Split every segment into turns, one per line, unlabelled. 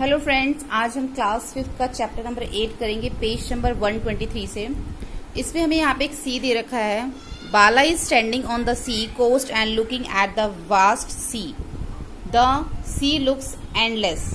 Hello friends, आज हम class 5 का चैप्टर नंबर 8 करेंगे पेज नंबर 123 से। इसमें हमें यहाँ पे एक सी दे रखा है। Bala is standing on the sea coast and looking at the vast sea. The sea looks endless.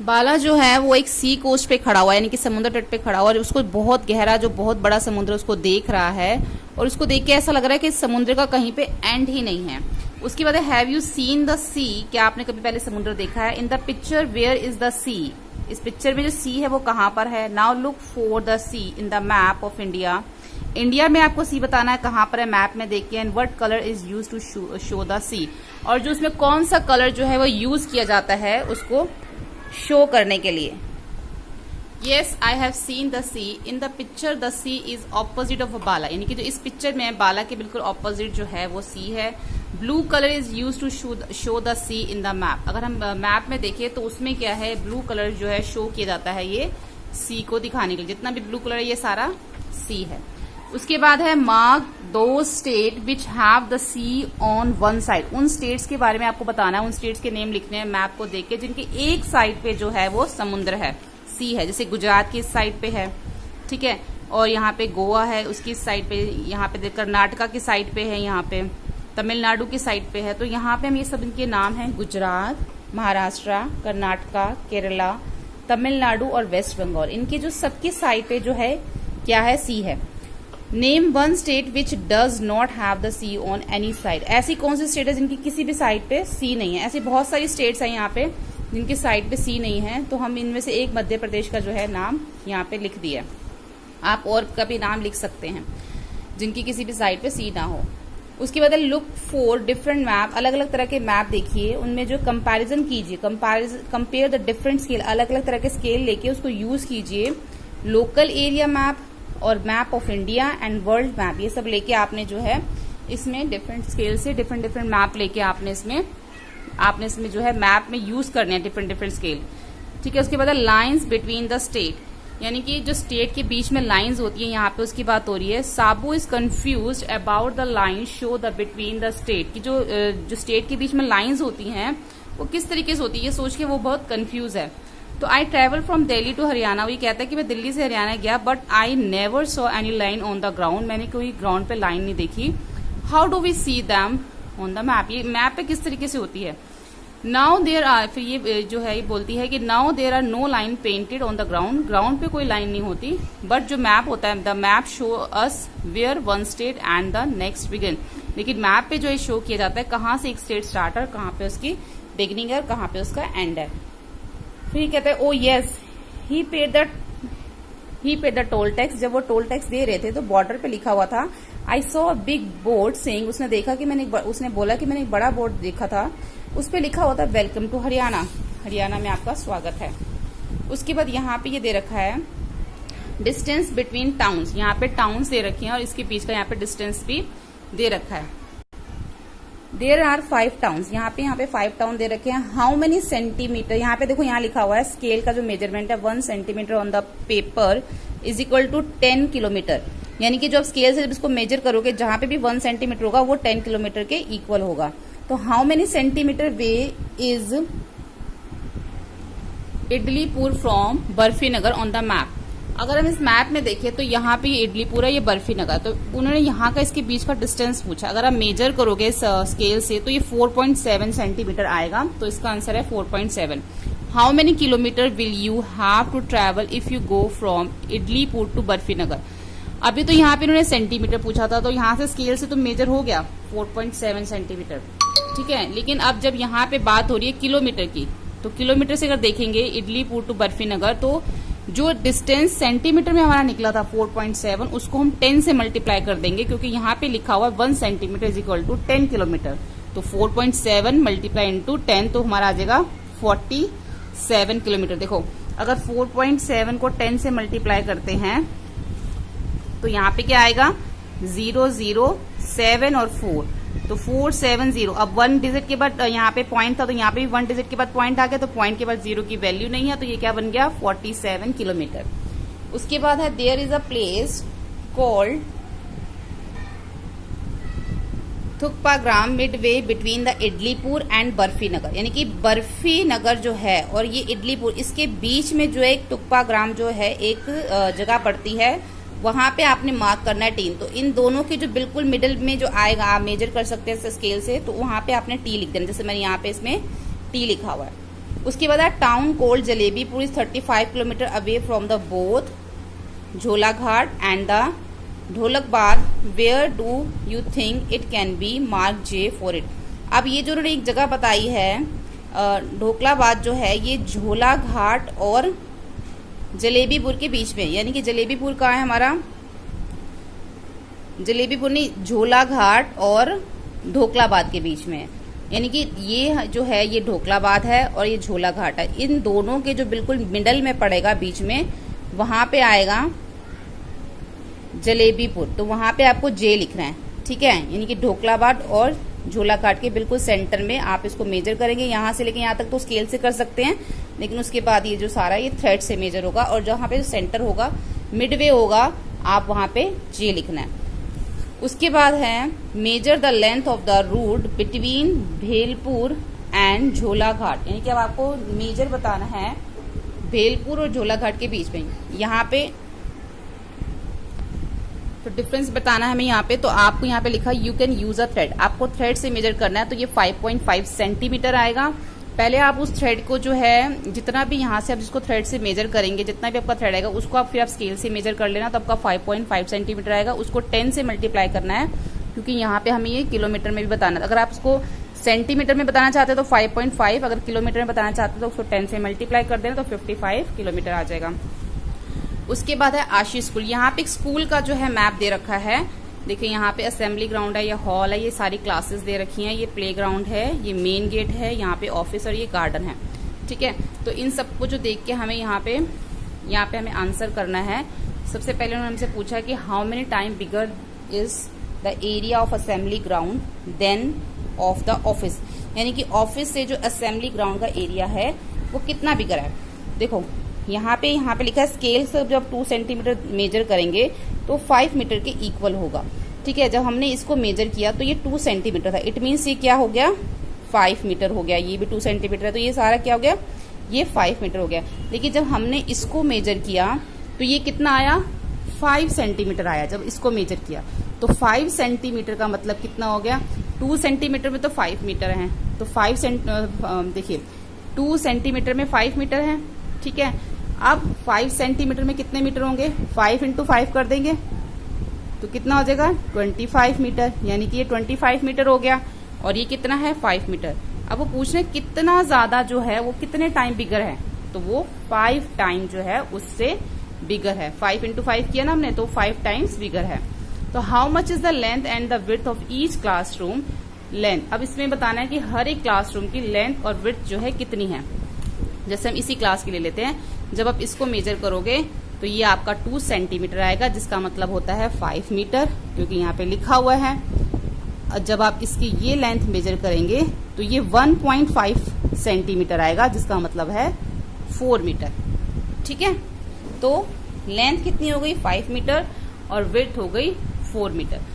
Bala जो है वो एक सी कोस्ट पे खड़ा हुआ है, यानी कि समुद्र तट पे खड़ा हुआ है और उसको बहुत गहरा जो बहुत बड़ा समुद्र उसको देख रहा है और उसको देख के ऐसा लग रहा है कि समुद्र का कहीं पे एंड ही नहीं है। उसके बाद have you seen the sea, क्या आपने कभी पहले समुद्र देखा है? In the picture where is the sea, इस पिक्चर में जो सी है वो कहाँ पर है? Now look for the sea in the map of India. India में आपको सी बताना है कहाँ पर है मैप में देखिए। And what colour is use to show the sea, और जो उसमें कौन सा कलर जो है वो यूज किया जाता है उसको शो करने के लिए। Yes, I have seen the sea in the picture the sea is opposite of Bala, यानी कि जो इस पिक्चर में बाला के बिल्कुल ऑपोजिट जो है वो सी है। Blue colour is use to show the sea in the map. अगर हम मैप में देखें तो उसमें क्या है, ब्लू कलर जो है शो किया जाता है ये सी को दिखाने के लिए। जितना भी ब्लू कलर है ये सारा सी है। उसके बाद है mark two state which have the sea on one side. उन स्टेट्स के बारे में आपको बताना है, उन स्टेट्स के नेम लिखने हैं मैप को देख के जिनके एक साइड पे जो है वो समुद्र है, सी है। जैसे गुजरात की साइड पे है, ठीक है, और यहाँ पे गोवा है उसकी साइड पे, यहाँ पे कर्नाटका की साइड पे है, यहाँ पे तमिलनाडु की साइड पे है। तो यहाँ पे हम ये सब इनके नाम हैं, गुजरात, महाराष्ट्र, कर्नाटका, केरला, तमिलनाडु और वेस्ट बंगाल। इनके जो सबकी साइड पे जो है क्या है, सी है। Name one state which does not have the sea on any side. ऐसी कौन सी स्टेट है जिनकी किसी भी साइड पे सी नहीं है? ऐसी बहुत सारी स्टेट्स हैं यहाँ पे जिनकी साइड पे सी नहीं है। तो हम इनमें से एक मध्य प्रदेश का जो है नाम यहाँ पे लिख दिया। आप और का भी नाम लिख सकते हैं जिनकी किसी भी साइड पे सी ना हो। उसके बाद लुक फॉर डिफरेंट मैप। अलग अलग तरह के मैप देखिए, उनमें जो कंपैरिजन कीजिए, कंपेयर द डिफरेंट स्केल, अलग अलग तरह के स्केल लेके उसको यूज कीजिए। लोकल एरिया मैप और map of India and world map, ये सब लेके आपने जो है इसमें डिफरेंट स्केल से डिफरेंट मैप लेके आपने इसमें जो है मैप में यूज करने हैं डिफरेंट स्केल, ठीक है। उसके बाद लाइंस बिटवीन द स्टेट, यानी कि जो स्टेट के बीच में लाइंस होती है, यहाँ पे उसकी बात हो रही है। Sabu is confuse about the line show the between the state, की जो स्टेट के बीच में लाइंस होती हैं वो किस तरीके से होती है ये सोच के वो बहुत कंफ्यूज है। तो I travel from Delhi to Haryana, वो ये कहता है कि मैं दिल्ली से हरियाणा गया but I never saw any line on the ground, मैंने कोई ग्राउंड पे लाइन नहीं देखी। How do we see them on the map, ये मैप पे किस तरीके से होती है। नाउ देयर आर, फिर ये जो है ये बोलती है कि now there are no line painted on the ground, ground पे कोई लाइन नहीं होती। बट जो मैप होता है, the map show us where one state and the next begin, लेकिन मैप पे जो है शो किया जाता है कहाँ से एक स्टेट स्टार्ट है, कहाँ पे उसकी बिगिनिंग है और कहाँ पे उसका एंड है। फिर ये कहता है ओ yes he paid the toll tax. जब वो टोल टैक्स दे रहे थे तो बॉर्डर पे लिखा हुआ था I saw a big board saying, उसने देखा कि उसने बोला कि मैंने एक बड़ा बोर्ड देखा था, उस पे लिखा हुआ था वेलकम टू हरियाणा, हरियाणा में आपका स्वागत है। उसके बाद यहाँ पे ये दे रखा है डिस्टेंस बिटवीन टाउन्स, यहाँ पे टाउन्स दे रखे हैं और इसके बीच का यहाँ पे डिस्टेंस भी दे रखा है। देयर आर 5 टाउन्स, यहाँ पे 5 टाउन दे रखे हैं। हाउ मेनी सेंटीमीटर, यहाँ पे देखो यहाँ लिखा हुआ है स्केल का जो मेजरमेंट है 1 centimetre on the paper is equal to 10 kilometre, यानी कि जो आप स्केल से जब इसको मेजर करोगे जहां पे भी 1 सेंटीमीटर होगा वो 10 किलोमीटर के इक्वल होगा। तो how many centimetre way is Idlipur from Barfinagar on the map. अगर हम इस मैप में देखें तो यहाँ पे ये इडलीपुर है, ये बर्फीनगर, तो उन्होंने यहाँ का इसके बीच का डिस्टेंस पूछा। अगर आप मेजर करोगे स्केल से तो ये 4.7 सेंटीमीटर आएगा, तो इसका आंसर है 4.7। How many kilometre will you have to travel if you go from Idlipur to Barfinagar. अभी तो यहाँ पे इन्होंने सेंटीमीटर पूछा था, तो यहाँ से स्केल से तो मेजर हो गया 4.7 सेंटीमीटर, ठीक है। लेकिन अब जब यहाँ पे बात हो रही है किलोमीटर की, तो किलोमीटर से अगर देखेंगे इडलीपुर टू बर्फीनगर, तो जो डिस्टेंस सेंटीमीटर में हमारा निकला था 4.7, उसको हम 10 से मल्टीप्लाई कर देंगे, क्योंकि यहाँ पे लिखा हुआ है 1 centimetre is equal to 10 kilometre. तो 4.7 मल्टीप्लाई इंटू 10 तो हमारा आ जाएगा 47 किलोमीटर। देखो अगर 4.7 को 10 से मल्टीप्लाई करते हैं तो यहाँ पे क्या आएगा 0, 0, 7 और 4, तो 470। अब 1 डिजिट के बाद यहाँ पे पॉइंट था, तो यहाँ पे भी 1 डिजिट के बाद पॉइंट आ गया, तो पॉइंट के बाद 0 की वैल्यू नहीं है, तो ये क्या बन गया 47 किलोमीटर। उसके बाद है there is a place called Thukpa Gram midway between the Idlipur and Barfi Nagar, यानी कि बर्फी नगर जो है और ये इडलीपुर, इसके बीच में जो है एक टुक्पा ग्राम जो है एक जगह पड़ती है, वहां पे आपने मार्क करना है टी। तो इन दोनों के जो बिल्कुल मिडिल में जो आएगा, आप मेजर कर सकते हैं स्केल से, तो वहां पे आपने टी लिख देना, जैसे मैंने यहाँ पे इसमें टी लिखा हुआ है। उसके बाद town called Jalebipur is 35 kilometre away from the both Jhola Ghat and the Dholak Bar, where do you think it can be mark J for it. अब ये जो उन्होंने एक जगह बताई है ढोकलाबाद जो है, ये झोला घाट और जलेबीपुर के बीच में, यानी कि जलेबीपुर कहाँ है हमारा, जलेबीपुर नहीं, झोला घाट और ढोकलाबाद के बीच में है। यानी कि ये जो है ये ढोकलाबाद है और ये झोला घाट है। इन दोनों के जो बिल्कुल मिडल में पड़ेगा बीच में, वहां पे आएगा जलेबीपुर, तो वहां पे आपको जे लिखना है, ठीक है। यानी कि ढोकलाबाद और झोला घाट के बिल्कुल सेंटर में आप इसको मेजर करेंगे। यहां से लेके यहां तक तो स्केल से कर सकते हैं, लेकिन उसके बाद ये जो सारा ये थ्रेड से मेजर होगा, और जहां पे सेंटर होगा, मिडवे होगा, आप वहां पे जे लिखना है। उसके बाद है measure the length of the route between Bhelpur and Jhola Ghat, यानी कि अब आपको मेजर बताना है भेलपुर और झोला घाट के बीच में। यहाँ पे तो डिफरेंस बताना है हमें यहाँ पे, तो आपको यहाँ पे लिखा you can use a thread, आपको थ्रेड से मेजर करना है। तो ये 5.5 सेंटीमीटर आएगा। पहले आप उस थ्रेड को जो है, जितना भी यहाँ से आप जिसको थ्रेड से मेजर करेंगे, जितना भी आपका थ्रेड आएगा उसको आप फिर आप स्केल से मेजर कर लेना, तो आपका 5.5 सेंटीमीटर आएगा। उसको 10 से मल्टीप्लाई करना है, क्योंकि यहाँ पे हमें ये किलोमीटर में भी बताना है। अगर आप उसको सेंटीमीटर में बताना चाहते हैं तो 5.5, अगर किलोमीटर में बताना चाहते हैं तो उसको 10 से मल्टीप्लाई कर देना, तो 55 किलोमीटर आ जाएगा। उसके बाद है आशीष स्कूल। यहाँ पे एक स्कूल का जो है मैप दे रखा है। देखिए यहाँ पे असेंबली ग्राउंड है, ये हॉल है, ये सारी क्लासेस दे रखी हैं, ये प्ले ग्राउंड है, ये मेन गेट है, यहाँ पे ऑफिस और ये गार्डन है, ठीक है। तो इन सबको जो देख के हमें यहाँ पे हमें आंसर करना है। सबसे पहले उन्होंने हमसे पूछा कि how many time bigger is the area of assembly ground than of the office, यानी कि ऑफिस से जो असेंबली ग्राउंड का एरिया है वो कितना बिगर है। देखो यहाँ पे लिखा है स्केल से जब 2 सेंटीमीटर मेजर करेंगे तो 5 मीटर के इक्वल होगा, ठीक है। जब हमने इसको मेजर किया तो ये 2 सेंटीमीटर था, इट मीन्स ये क्या हो गया, 5 मीटर हो गया। ये भी 2 सेंटीमीटर है, तो ये सारा क्या हो गया, ये 5 मीटर हो गया। लेकिन जब हमने इसको मेजर किया तो ये कितना आया, 5 सेंटीमीटर आया जब इसको मेजर किया। तो 5 सेंटीमीटर का मतलब कितना हो गया, 2 सेंटीमीटर में तो 5 मीटर है, तो 5 देखिए 2 सेंटीमीटर में 5 मीटर है, ठीक है। अब 5 सेंटीमीटर में कितने मीटर होंगे, 5 इंटू 5 कर देंगे तो कितना हो जाएगा, 25 मीटर, यानी कि ये 25 मीटर हो गया। और ये कितना है, 5 मीटर। अब वो पूछ रहे कितना ज्यादा जो है वो कितने टाइम बिगर है, तो वो 5 टाइम जो है उससे बिगर है। 5 इंटू 5 किया ना हमने, तो 5 टाइम्स बिगर है। तो how much is the length and the width of each classroom length. अब इसमें बताना है कि हर एक क्लासरूम की लेंथ और विड्थ जो है कितनी है। जैसे हम इसी क्लास के लिए लेते हैं, जब आप इसको मेजर करोगे तो ये आपका 2 सेंटीमीटर आएगा, जिसका मतलब होता है 5 मीटर, क्योंकि यहाँ पे लिखा हुआ है। जब आप इसकी ये लेंथ मेजर करेंगे तो ये 1.5 सेंटीमीटर आएगा, जिसका मतलब है 4 मीटर, ठीक है। तो लेंथ कितनी हो गई, 5 मीटर, और विड्थ हो गई 4 मीटर।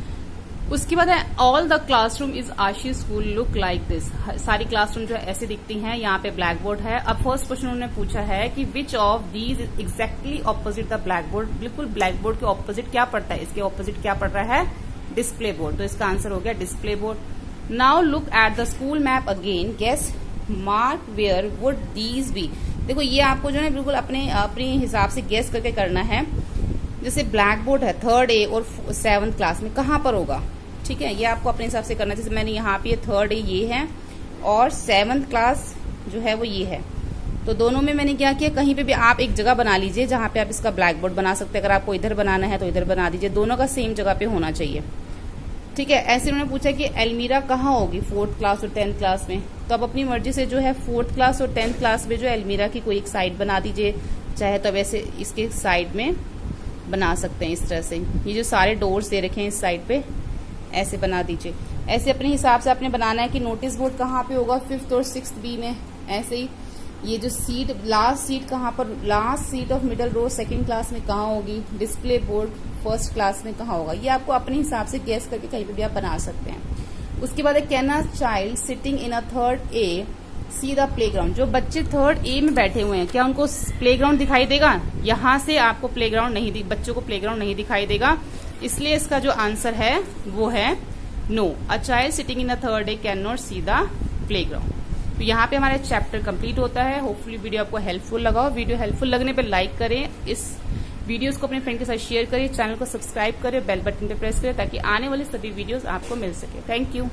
उसके बाद है all the classroom is Ashish school look like this. सारी क्लासरूम जो है ऐसे दिखती हैं। यहाँ पे ब्लैक बोर्ड है। अब फर्स्ट क्वेश्चन उन्होंने पूछा है कि which of these is exactly opposite the black board. बिल्कुल ब्लैक बोर्ड के ऑपोजिट क्या पड़ता है, इसके ऑपोजिट क्या पड़ रहा है, डिस्प्ले बोर्ड। तो इसका आंसर हो गया display board. Now look at the school map again, guess mark where would these be. देखो ये आपको जो है बिल्कुल अपने हिसाब से गेस करके करना है। जैसे ब्लैक बोर्ड है 3rd A और 7th क्लास में कहाँ पर होगा, ठीक है। ये आपको अपने हिसाब से करना है। जैसे मैंने यहाँ पे 3rd A ये है और 7th क्लास जो है वो ये है, तो दोनों में मैंने क्या किया, कहीं पे भी आप एक जगह बना लीजिए जहाँ पे आप इसका ब्लैक बोर्ड बना सकते हैं। अगर आपको इधर बनाना है तो इधर बना दीजिए, दोनों का सेम जगह पे होना चाहिए, ठीक है। ऐसे उन्होंने पूछा कि एल्मीरा कहाँ होगी 4th क्लास और 10th क्लास में, तो आप अपनी मर्जी से जो है 4th क्लास और 10th क्लास में जो एल्मीरा की कोई एक साइड बना दीजिए, चाहे तो वैसे इसके साइड में बना सकते हैं इस तरह से। ये जो सारे डोर्स दे रखे हैं इस साइड पे ऐसे बना दीजिए। ऐसे अपने हिसाब से आपने बनाना है कि नोटिस बोर्ड कहाँ पे होगा 5th और 6th B में। ऐसे ही ये जो सीट लास्ट सीट कहाँ पर, last seat of middle row 2nd class में कहाँ होगी, डिस्प्ले बोर्ड 1st क्लास में कहाँ होगा। ये आपको अपने हिसाब से गैस करके कहीं पे भी आप बना सकते हैं। उसके बाद can a child sitting in a third A C the playground. जो बच्चे थर्ड ए में बैठे हुए हैं क्या उनको प्लेग्राउंड दिखाई देगा? यहाँ से आपको प्लेग्राउंड नहीं, बच्चों को प्लेग्राउंड नहीं दिखाई देगा, इसलिए इसका जो आंसर है वो है no, a child sitting in a third A can not see the playground. तो यहाँ पे हमारा चैप्टर कंप्लीट होता है। होपफुली वीडियो आपको हेल्पफुल लगा हो। वीडियो हेल्पफुल लगने पे लाइक करें, इस वीडियोस को अपने फ्रेंड के साथ शेयर करें, चैनल को सब्सक्राइब करें, बेल बटन पे प्रेस करें ताकि आने वाली सभी वीडियोस आपको मिल सके। Thank you.